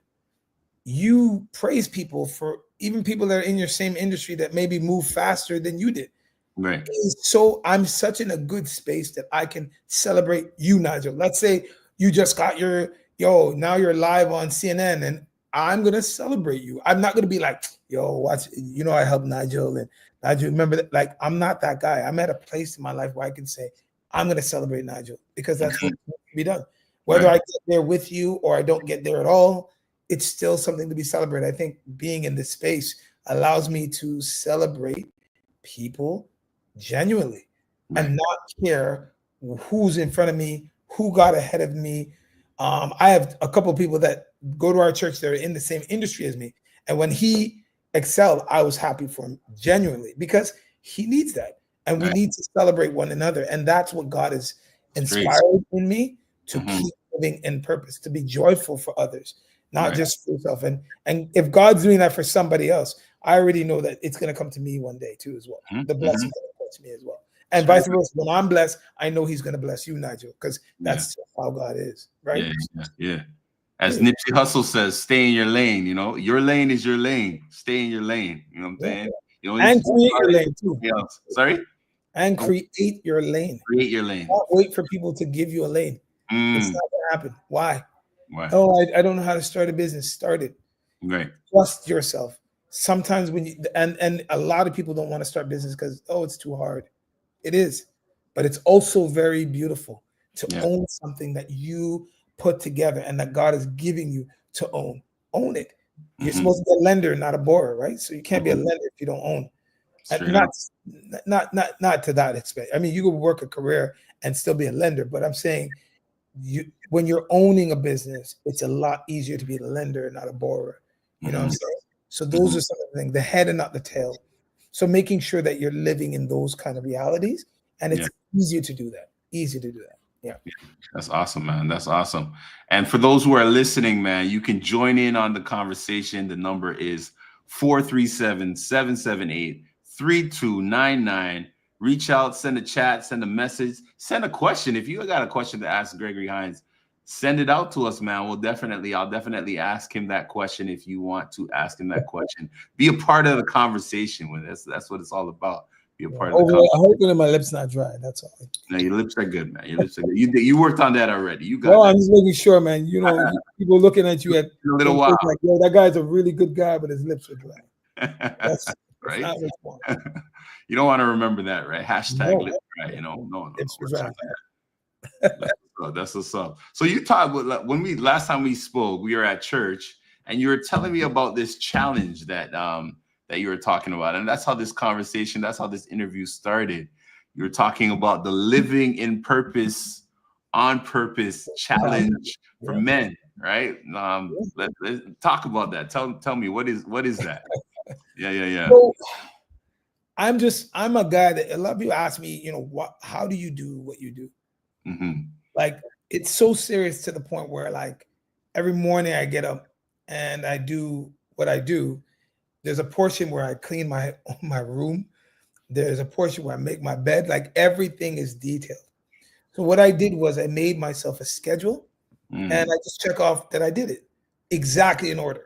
you praise people for even people that are in your same industry that maybe move faster than you did. Right. So I'm such in a good space that I can celebrate you, Nigel. Let's say you just got now you're live on CNN and I'm gonna celebrate you. I'm not gonna be like, yo, watch, I helped Nigel, and Nigel, remember that? Like, I'm not that guy. I'm at a place in my life where I can say, I'm gonna celebrate Nigel because that's what needs to be done. Whether Right. I get there with you or I don't get there at all, it's still something to be celebrated. I think being in this space allows me to celebrate people genuinely Right. and not care who's in front of me, who got ahead of me. I have a couple of people that go to our church that are in the same industry as me. And when he excelled, I was happy for him genuinely because he needs that. And we Right. need to celebrate one another. And that's what God has Straight. inspired in me to Mhm. keep living in purpose, to be joyful for others, not Right. just for yourself. And if God's doing that for somebody else, I already know that it's going to come to me one day too as well. Mhm. The Mhm. blessing going to come to me as well. And Straight. vice versa. When I'm blessed, I know he's going to bless you, Nigel, because Yeah. that's how God is, right? Yeah. As Yeah. Nipsey Hussle says, stay in your lane. Your lane is your lane. Stay in your lane. You know what I'm Yeah. saying? And create your lane too. Else. Sorry? And Oh, create your lane. create your lane. Don't wait for people to give you a lane. It's not going to happen. Why? Right. Oh, I don't know how to start a business. Start it. Right. Trust yourself. Sometimes when you and a lot of people don't want to start business because it's too hard. It is, but it's also very beautiful to Yeah. own something that you put together and that God is giving you to own. Own it. You're Mhm. supposed to be a lender, not a borrower, right? So you can't be a Mhm. lender if you don't own. And Straight up. not to that extent. I mean, you could work a career and still be a lender, but I'm saying when you're owning a business, it's a lot easier to be a lender, not a borrower. You know what I'm Mhm. saying? So those are some of the things, the head and not the tail. So making sure that you're living in those kind of realities, and Yeah. it's easier to do that. Easy to do that. Yeah. That's awesome, man. That's awesome. And for those who are listening, man, you can join in on the conversation. The number is 437-778-3299. Reach out, send a chat, send a message, send a question. If you got a question to ask Gregory Hines, send it out to us, man. I'll definitely ask him that question if you want to ask him that question. Be a part of the conversation with us. That's what it's all about. Be a part of the conversation. I hope that my lips not dry. That's all. No, your lips are good, man. Your lips are good. You worked on that already. You got No, that. I'm just making sure, man. People looking at you at In a little while. like, yo, that guy's a really good guy, but his lips are dry. That's right. not what's wrong. You don't want to remember that, right? Hashtag No. lips dry. No. Lips We're dry. talking That's what's up. So you talked about when we last time we spoke, we were at church, and you were telling me about this challenge that you were talking about, and that's how this interview started. You were talking about the living in purpose, on purpose challenge for men, right? Let's talk about that. Tell me what is that? Yeah. So I'm a guy that a lot of people ask me, how do you do what you do? Mm-hmm. Like, it's so serious to the point where, like, every morning I get up and I do what I do. There's a portion where I clean my room. There's a portion where I make my bed. Like, everything is detailed. So what I did was I made myself a schedule, and I just check off that I did it exactly in order.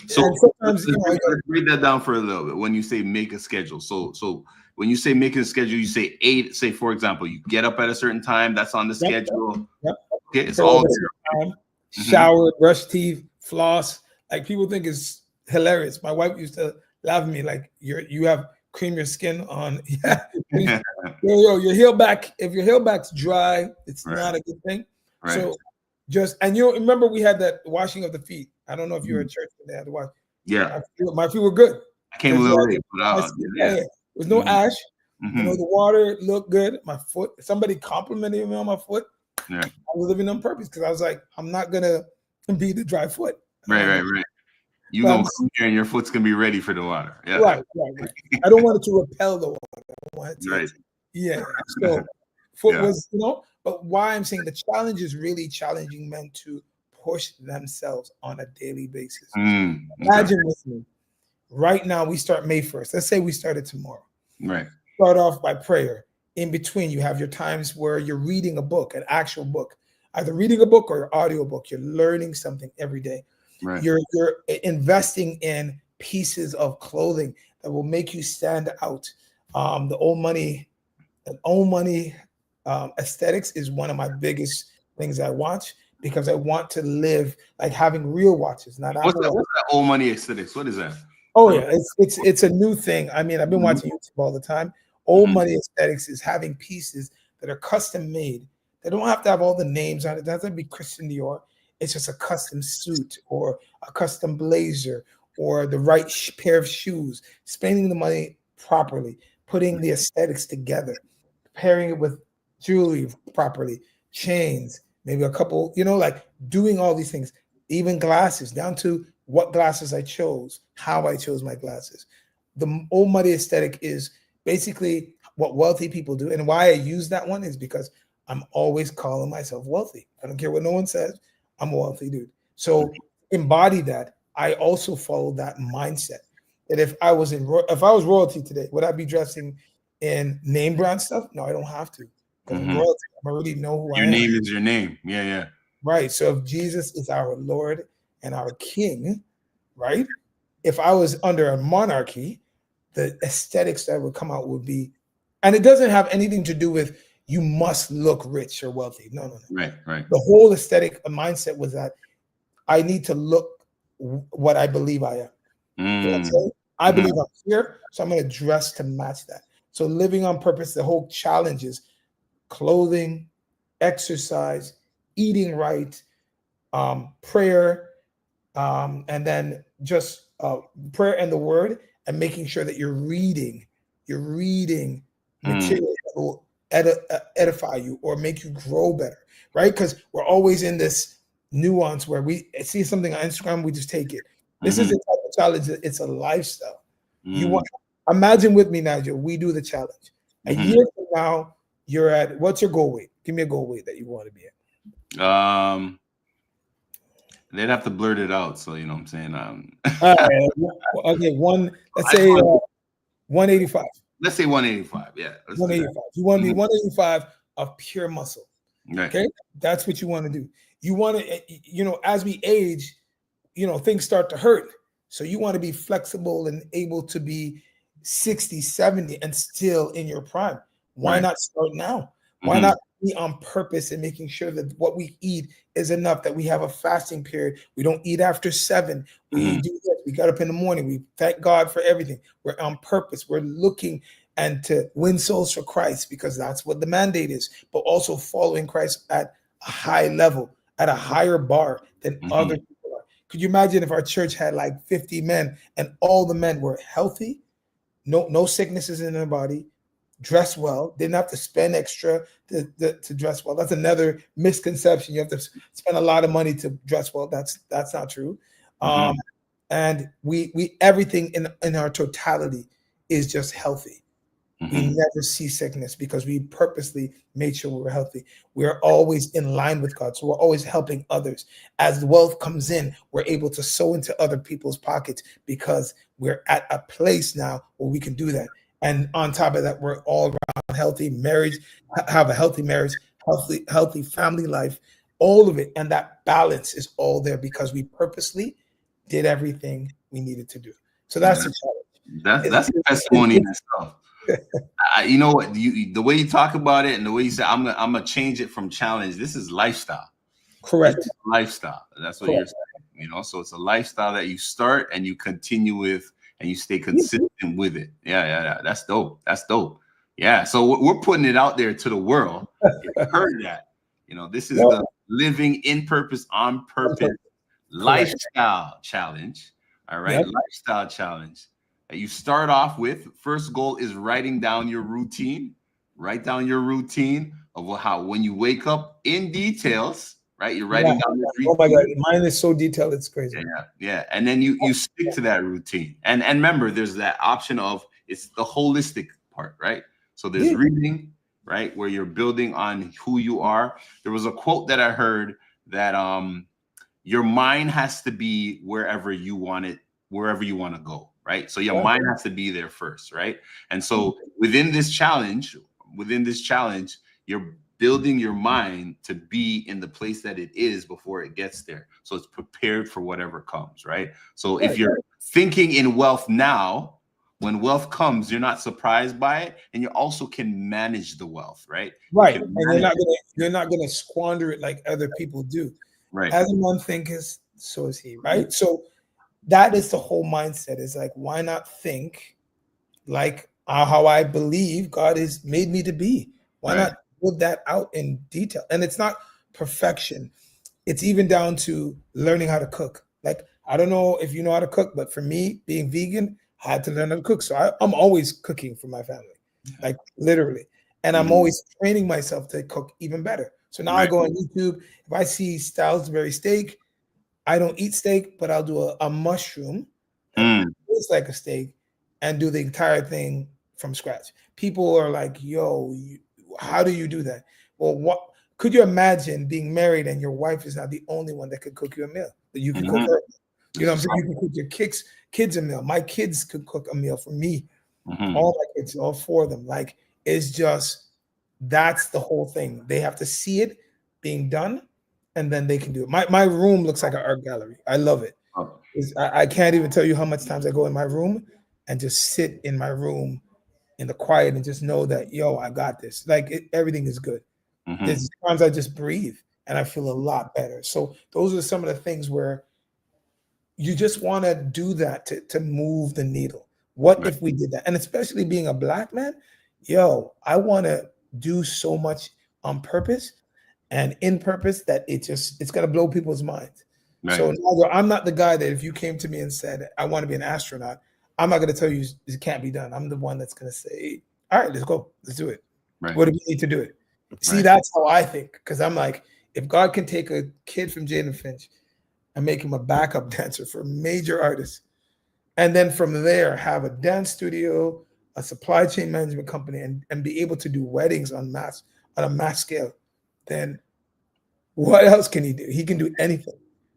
So and sometimes, let's break that down for a little bit. When you say make a schedule, so when you say making a schedule, you say say for example, you get up at a certain time. That's on the schedule. Yep. Okay, it's all time. Shower, brush teeth, floss. Like, people think it's hilarious. My wife used to laugh at me like, you have cream your skin on. Yeah. Your heel back. If your heel back's dry, it's not a good thing. Right. So and remember we had that washing of the feet. I don't know if you were at church when they had to wash. Yeah. My feet were good. I came a little late, but There was no ash. The water looked good. My foot, somebody complimented me on my foot. Yeah. I was living on purpose because I was like, I'm not gonna be the dry foot. Right. You gonna come here and your foot's gonna be ready for the water. Yeah. Right. I don't want it to repel the water. I want it to, right. Yeah. So foot was, but why I'm saying the challenge is really challenging men to push themselves on a daily basis. Imagine with me. Right now, we start May 1st. Let's say we started tomorrow. Right. Start off by prayer. In between, you have your times where you're reading a book, an actual book, either reading a book or an audio book. You're learning something every day. Right. You're investing in pieces of clothing that will make you stand out. The old money aesthetics is one of my biggest things I watch. because I want to live like having real watches, not What's Apple that? Watch. What's that old money aesthetics? What is that? Oh yeah, it's a new thing. I mean, I've been Mhm, watching YouTube all the time. Old mhm. money aesthetics is having pieces that are custom made. They don't have to have all the names on it. It doesn't be Christian Dior. It's just a custom suit or a custom blazer or the right pair of shoes. Spending the money properly, putting the aesthetics together, pairing it with jewelry properly, chains, maybe a couple, like doing all these things, even glasses, down to what glasses I chose, how I chose my glasses. The old money aesthetic is basically what wealthy people do. And why I use that one is because I'm always calling myself wealthy. I don't care what no one says. I'm a wealthy dude. So embody that. I also follow that mindset that if I was royalty today, would I be dressing in name brand stuff? No, I don't have to because I'm Mhm. royalty. I already know who I Your am. name is your name. Yeah, yeah. Right. So if Jesus is our Lord and our King, right? If I was under a monarchy, the aesthetics that would come out would be, and it doesn't have anything to do with you must look rich or wealthy. No, no, no. Right, right. The whole aesthetic mindset was that I need to look what I believe I am. You know what I'm Mm. saying? I Mhm, believe I'm here, so I'm going to dress to match that. So living on purpose, the whole challenge is clothing, exercise, eating right, prayer, and then just prayer and the word, and making sure that you're reading mm. material that will edify you or make you grow better, right? Because we're always in this nuance where we see something on Instagram, we just take it. This is Mhm, a type of challenge. It's a lifestyle. You mm. want imagine with me, Nigel. We do the challenge. A Mhm. year from now, you're at what's your goal weight? Give me a goal weight that you want to be at. Um, they'd have to blurt it out, so you know what I'm saying. All right. Okay, let's I just say want, 185. let's say 185. Yeah, let's do that. 185. You want to be Mhm. 185 of pure muscle. Right. Okay. That's what you want to do. You want to, as we age, things start to hurt. So you want to be flexible and able to be 60, 70 and still in your prime. Why Right. not start now? Why Mhm. not be on purpose and making sure that what we eat is enough, that we have a fasting period. We don't eat after 7. We Mhm. do this. We got up in the morning. We thank God for everything. We're on purpose. We're looking and to win souls for Christ because that's what the mandate is, but also following Christ at a high level, at a higher bar than other Mhm. people are. Could you imagine if our church had like 50 men and all the men were healthy, no sicknesses in their body, dress well, didn't have to spend extra to dress well? That's another misconception. You have to spend a lot of money to dress well. That's not true. Mhm. And we everything in our totality is just healthy. We Mhm. never see sickness because we purposely made sure we were healthy. We're always in line with God. So we're always helping others. As the wealth comes in, we're able to sow into other people's pockets because we're at a place now where we can do that. And on top of that, we're all around healthy marriage, have a healthy marriage, healthy family life, all of it. And that balance is all there because we purposely did everything we needed to do. So that's the That's challenge. that's a testimony in itself. You know what? The way you talk about it and the way you say, I'm gonna change it from challenge. This is lifestyle. This is Correct. lifestyle. That's what you're Correct. saying. So it's a lifestyle that you start and you continue with, and you stay Yeah, consistent with it. Yeah, yeah, yeah. That's dope. That's dope. Yeah. So we're putting it out there to the world. You heard that? This is no, the living in purpose, on on purpose purpose. Correct. lifestyle challenge. All right, Yep. lifestyle challenge. You start off with first goal is writing down your routine. Write down your routine of how when you wake up in details, right? You're Yeah. writing down your Oh my God. routine. Mine is so detailed. It's Yeah, crazy. yeah, yeah. And then you stick to that routine. And remember, there's that option of it's the holistic part, right? So there's Yeah. reading, right, where you're building on who you are. There was a quote that I heard that your mind has to be wherever you want it, wherever you want to go, right? So your Yeah. mind has to be there first, right? And so within this challenge, you're building your mind to be in the place that it is before it gets there. So it's prepared for whatever comes, right? So if Right. you're thinking in wealth now, when wealth comes, you're not surprised by it, and you also can manage the wealth, right? You Right. can And manage it. you're not gonna squander it like other people do. Right. As a man thinketh, so is he, right? So that is the whole mindset. Is like, why not think like how I believe God has made me to be? Why Right. not put that out in detail? And it's not perfection. It's even down to learning how to cook. Like, I don't know if you know how to cook, but for me, being vegan, I had to learn how to cook. So I'm always cooking for my family, like literally. And I'm Mhm. always training myself to cook even better. So now I Right. go on YouTube. If I see Salisbury steak, I don't eat steak, but I'll do a mushroom that Mm. tastes like a steak and do the entire thing from scratch. People are like, yo, how do you do that? Well, what could you imagine being married and your wife is not the only one that could cook you a meal, that you could cook Mhm. her? You know That's what I'm what's saying? up. You can cook your kids a meal. My kids could cook a meal for me. Mhm. All my kids, all four of them. Like, it's just that's the whole thing. They have to see it being done, and then they can do it. My room looks like an art gallery. I love it. Oh. I can't even tell you how much times I go in my room and just sit in my room in the quiet and just know that, yo, I got this. Like, everything is good. Mhm. There's times I just breathe and I feel a lot better. So those are some of the things where you just want to do that to move the needle. What Right. if we did that? And especially being a black man, yo, I want to do so much on purpose and in purpose that it's gonna blow people's minds. Right. So Nigel, I'm not the guy that if you came to me and said I want to be an astronaut, I'm not gonna tell you it can't be done. I'm the one that's gonna say, all right, let's go, let's do it. Right. What do we need to do it? See, Right. that's how I think, because I'm like, if God can take a kid from Jaden Finch and make him a backup dancer for major artists, and then from there have a dance studio, a supply chain management company, and be able to do weddings on a mass scale, then what else can he do? He can do anything.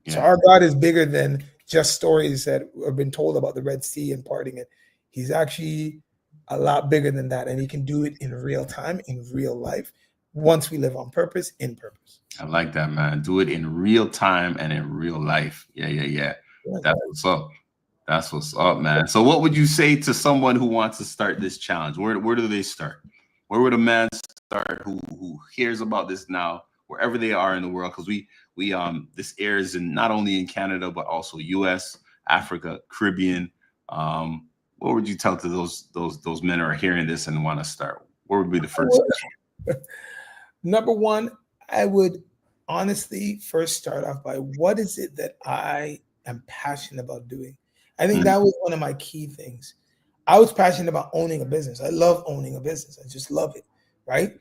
So Yeah. our God is bigger than just stories that have been told about the Red Sea and parting it. He's actually a lot bigger than that, and he can do it in real time, in real life, once we live on purpose, in purpose. I like that, man. Do it in real time and in real life. Yeah, yeah, yeah. Right. That's what's up. That's what's up, man. So what would you say to someone who wants to start this challenge? Where do they start? Where would a man start who hears about this now, wherever they are in the world? Because we this airs in not only in Canada but also US, Africa, Caribbean. What would you tell to those men who are hearing this and want to start? Where would be the first step? Number one, I would honestly first start off by what is it that I am passionate about doing? I think Mhm. that was one of my key things. I was passionate about owning a business. I love owning a business. I just love it, right?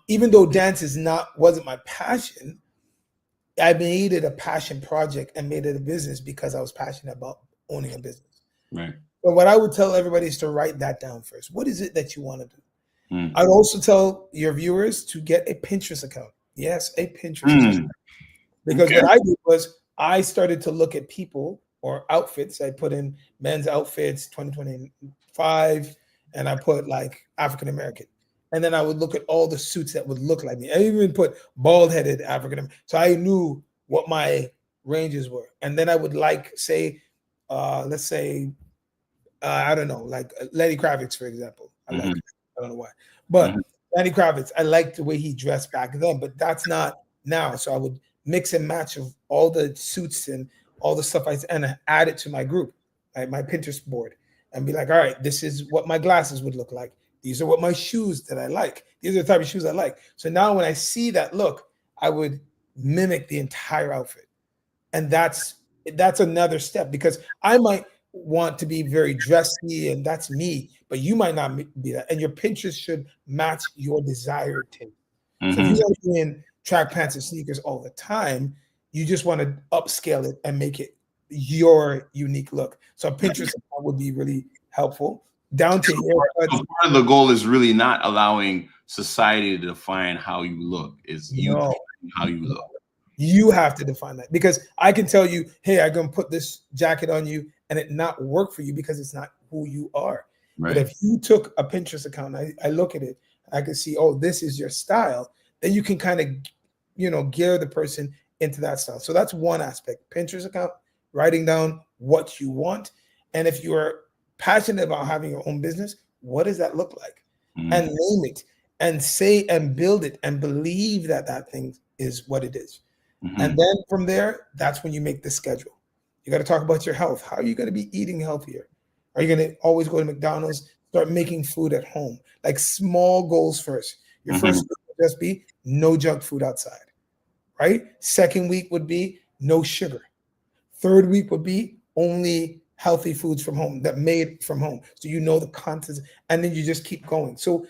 Even though dance wasn't my passion, I made it a passion project and made it a business because I was passionate about owning a business. Right. But what I would tell everybody is to write that down first. What is it that you want to do? Mm. I'd also tell your viewers to get a Pinterest account. Yes, a Pinterest account. Mm. Because Okay. what I did was I started to look at people or outfits. I put in men's outfits 2025, and I put like African American. And then I would look at all the suits that would look like me. I even put bald headed African American. So I knew what my ranges were. And then I would like, say, let's say, I don't know, like Lenny Kravitz, for example. Mhm. I don't know why, Mhm. but Lenny Kravitz, I liked the way he dressed back then, but that's not now. So I would mix and match of all the suits and all the stuff and add it to my group, like my Pinterest board, and be like, all right, this is what my glasses would look like. These are what my shoes that I like. These are the type of shoes I like. So now when I see that look, I would mimic the entire outfit, and that's another step because I might want to be very dressy and that's me, but you might not be that, and your Pinterest should match your desired taste. So if you Mhm. want to be in track pants and sneakers all the time, you just want to upscale it and make it your unique look. So a Pinterest account would be really helpful, down to So haircuts. part of the goal is really not allowing society to define how you look. Is you No, defining how you look. you have to define that because I can tell you, hey, I'm gonna put this jacket on you and it not work for you because it's not who you are. But Right. if you took a Pinterest account, I look at it, I can see, oh, this is your style, then you can kind of, gear the person into that style. So that's one aspect. Pinterest account, writing down what you want. And if you are passionate about having your own business, what does that look like? And Mm. name it and say and build it and believe that that thing is what it is. And then from there, that's when you make the schedule. You got to talk about your health. How are you going to be eating healthier? Are you going to always go to McDonald's? Start making food at home, like small goals first. Your first week would just be no junk food outside, right? Second week would be no sugar. Third week would be only healthy foods from home that made from home. So you know the contents, and then you just keep going. So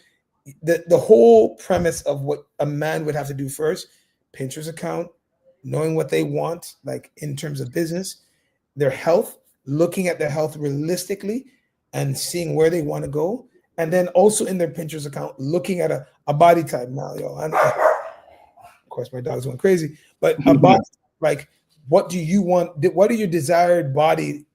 the whole premise of what a man would have to do first, Pinterest account, knowing what they want, like in terms of business, their health, looking at their health realistically and seeing where they want to go. And then also in their Pinterest account, looking at a body type. Now, of course, my dog's going crazy, but a body, like, what do you want? What do your desired body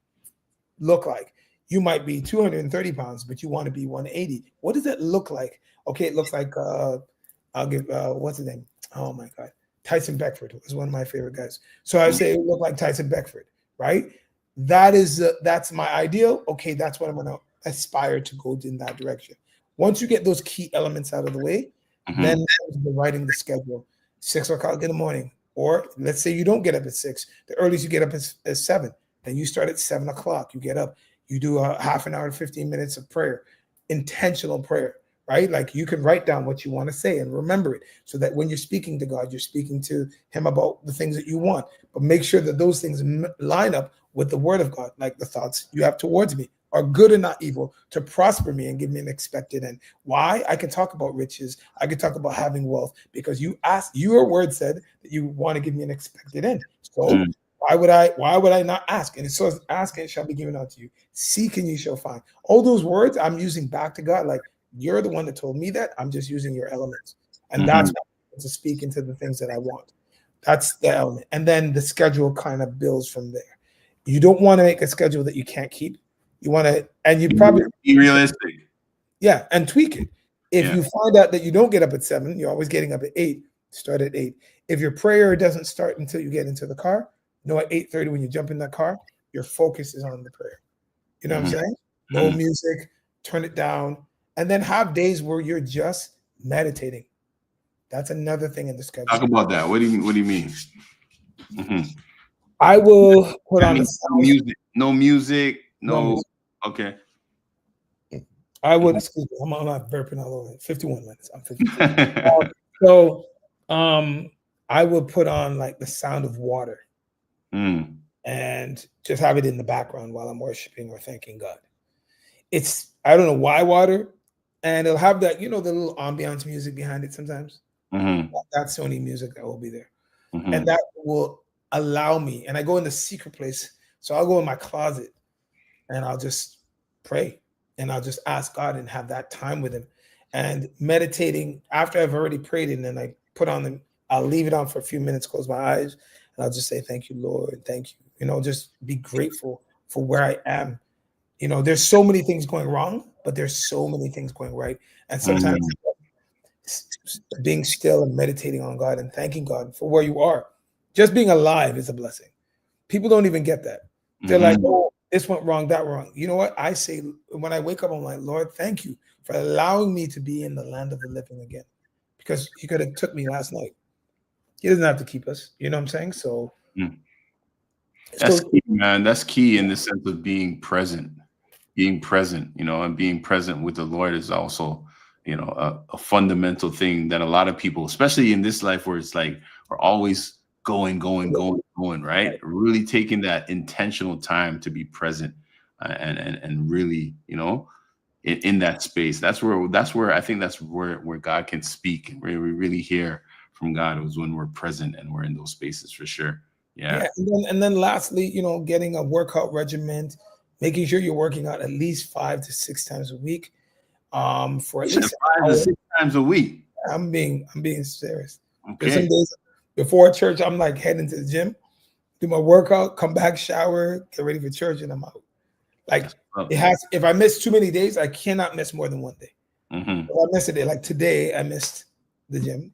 look like? You might be 230 pounds, but you want to be 180. What does that look like? Okay, it looks like, I'll give, what's his name? Oh my God. Tyson Beckford was one of my favorite guys. So I say it looked like Tyson Beckford, right? That's my ideal. Okay, that's what I'm going to aspire to go in that direction. Once you get those key elements out of the way, then writing the schedule. 6 o'clock in the morning, or let's say you don't get up at 6. The earliest you get up is 7. Then you start at 7 o'clock. You get up. You do a half an hour to 15 minutes of prayer, intentional prayer. Right? Like you can write down what you want to say and remember it so that when you're speaking to God, you're speaking to him about the things that you want. But make sure that those things line up with the word of God, like the thoughts you have towards me are good and not evil, to prosper me and give me an expected end. Why? I can talk about riches. I can talk about having wealth because your word said that you want to give me an expected end. So why would I not ask? And it says, ask and it shall be given unto you. Seek and you shall find. All those words I'm using back to God, like, you're the one that told me that. I'm just using your elements. And that's to speak into the things that I want. That's the element. And then the schedule kind of builds from there. You don't want to make a schedule that you can't keep. You want to, and you probably be realistic. Yeah, and tweak it. If you find out that you don't get up at 7, you're always getting up at 8, start at 8. If your prayer doesn't start until you get into the car, at 8:30 when you jump in that car, your focus is on the prayer. You know what I'm saying? No music, turn it down. And then have days where you're just meditating. That's another thing in the schedule. Talk about that. What do you mean? I will put on no music. Okay. I would, excuse me, I'm not burping all over. 51 minutes. I'm 52. So I would put on like the sound of water and just have it in the background while I'm worshiping or thanking God. I don't know why water. And it'll have that, the little ambiance music behind it sometimes. That's Sony music that will be there. And that will allow me, and I go in the secret place. So I'll go in my closet and I'll just pray and I'll just ask God and have that time with him. And meditating after I've already prayed, and then I I'll leave it on for a few minutes, close my eyes, and I'll just say, thank you, Lord. Thank you. Just be grateful for where I am. There's so many things going wrong, but there's so many things going right. And sometimes being still and meditating on God and thanking God for where you are, just being alive is a blessing. People don't even get that. They're like, oh, this went wrong, that wrong. You know what? I say when I wake up, I'm like, Lord, thank you for allowing me to be in the land of the living again, because he could have took me last night. He doesn't have to keep us. You know what I'm saying? So that's key, man. That's key in the sense of being present. Being present, and being present with the Lord is also, a fundamental thing that a lot of people, especially in this life where it's like we're always going, right? Really taking that intentional time to be present and really, in that space. That's where I think that's where God can speak, and where we really hear from God is when we're present and we're in those spaces for sure. Yeah. And then lastly, getting a workout regimen, making sure you're working out at least 5 to 6 times a week. For at least 5 to 6 times a week. I'm being serious. Okay. There's some days before church, I'm like heading to the gym, do my workout, come back, shower, get ready for church, and I'm out. Like if I miss too many days, I cannot miss more than one day. If I miss a day, like today, I missed the gym.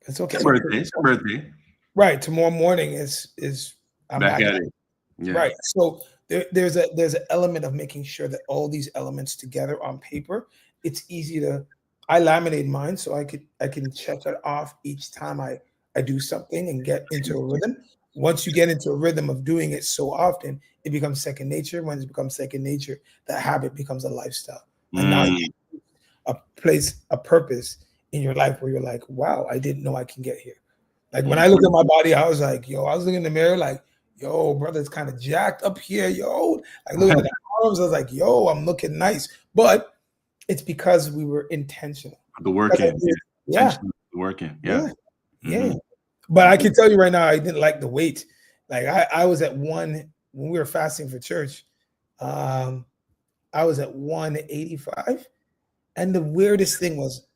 It's okay. It's a birthday. Right. Tomorrow morning is I'm back at it. Yeah. Right. So there's an element of making sure that all these elements together on paper, it's easy to. I laminate mine so I can check it off each time I I do something and get into a rhythm. Once you get into a rhythm of doing it so often, it becomes second nature. When it becomes second nature, that habit becomes a lifestyle. And now Mm. a place, a purpose in your life where you're like, wow, I didn't know I can get here. Like when I look at my body, I was like, yo, I was looking in the mirror like, yo, brother, it's kind of jacked up here, yo. Like looking at the arms, I was like, yo, I'm looking nice. But it's because we were intentional. The working. Yeah. Working. Yeah. Yeah. Yeah. Mm-hmm. But I can tell you right now, I didn't like the weight. Like I was at one when we were fasting for church. I was at 185. And the weirdest thing was,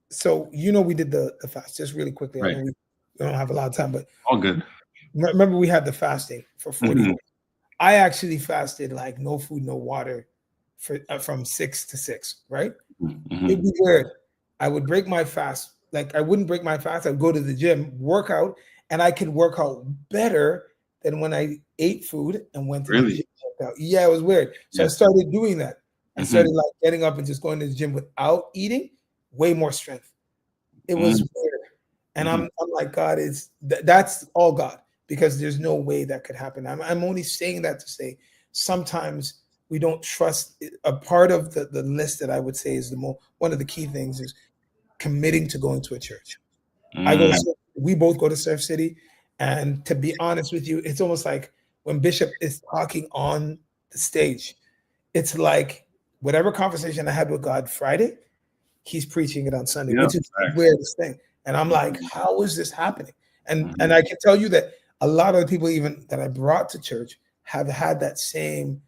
so we did the fast just really quickly. I Right. know we don't have a lot of time, but All good. remember we had the fasting for 40 Mm-hmm. days. I actually fasted like no food, no water for from 6 to 6, right? Mm-hmm. It'd be weird. I would break my fast. Like I wouldn't break my fast. I'd go to the gym, work out, and I could work out better than when I ate food and went to the Really? gym. Work out. Yeah, it was weird. So I Yeah. started doing that. I Mm-hmm. started like getting up and just going to the gym without eating, way more strength. It was weird. And I'm like, God, that's all God, because there's no way that could happen. I'm only saying that to say sometimes we don't trust. A part of the list that I would say is one of the key things is committing to going to a church. We both go to Surf City, and to be honest with you, it's almost like when Bishop is talking on the stage, it's like whatever conversation I had with God Friday, he's preaching it on Sunday, Yeah. which is the weirdest thing. And I'm like, how is this happening? And I can tell you that a lot of the people even that I brought to church have had that same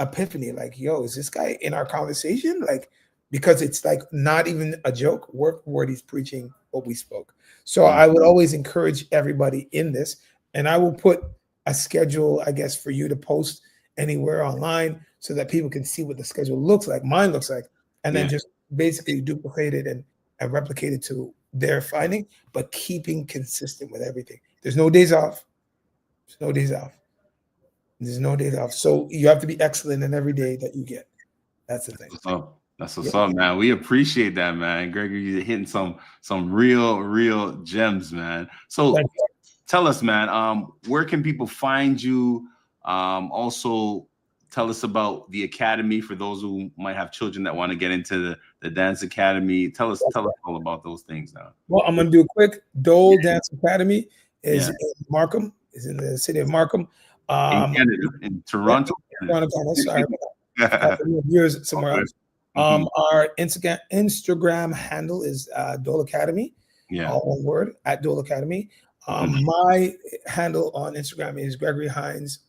epiphany. Like, yo, is this guy in our conversation? Like, because it's like not even a joke. Word for word, he's preaching what we spoke. So I would always encourage everybody in this, and I will put a schedule, I guess, for you to post anywhere online so that people can see what the schedule looks like, mine looks like, and then just basically duplicate it and replicate it to their finding, but keeping consistent with everything. There's no days off. There's no days off. There's no days off. So you have to be excellent in every day that you get. That's the thing. That's what's up, man. We appreciate that, man. Gregory, you're hitting some real gems, man. So tell us, man, where can people find you? Also tell us about the academy for those who might have children that want to get into the dance academy. Tell us all about those things now. Well, I'm gonna do a quick. Dole Dance Academy is in Markham, is in the city of Markham. In Canada, in Toronto. Sorry, years somewhere else. Our Instagram handle is Dole Academy. All one word, at Dole Academy. My handle on Instagram is Gregory Hines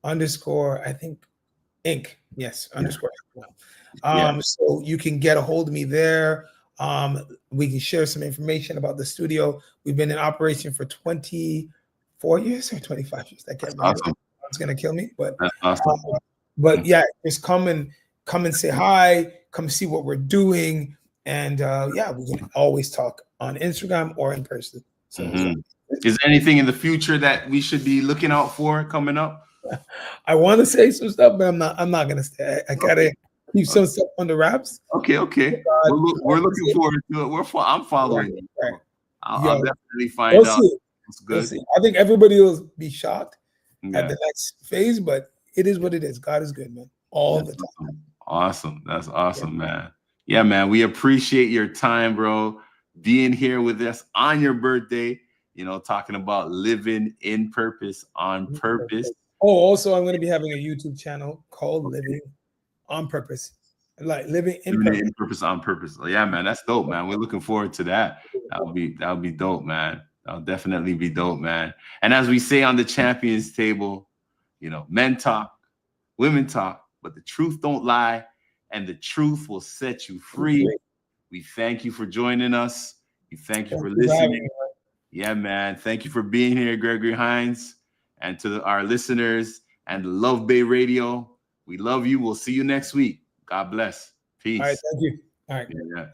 _ I think Inc. Yes, underscore. So you can get a hold of me there. We can share some information about the studio. We've been in operation for 24 years or 25 years. I can't remember. Awesome. It's gonna kill me, but that's awesome. But yeah, just come and say hi. Come see what we're doing, and we can always talk on Instagram or in person. So, is there anything in the future that we should be looking out for coming up? I want to say some stuff, but I'm not gonna say. I gotta keep some stuff under wraps. Okay. We're looking forward to it. I'm following you. Right. I'll definitely find out. It's good. We'll see. I think everybody will be shocked at the next phase, but it is what it is. God is good, man. All the time. Awesome. That's awesome, man. Yeah, man. We appreciate your time, bro. Being here with us on your birthday, talking about living in purpose, on purpose. Oh, also, I'm going to be having a YouTube channel called Living on Purpose. Like living in purpose on purpose. Yeah, man. That's dope, man. We're looking forward to that. That'll be dope, man. That'll definitely be dope, man. And as we say on the Champions Table, men talk, women talk, but the truth don't lie, and the truth will set you free. We thank you for joining us. We thank you for listening. Yeah, man. Thank you for being here, Gregory Hines, and to our listeners and Love Bay Radio. We love you. We'll see you next week. God bless. Peace. All right. Thank you. All right. Yeah.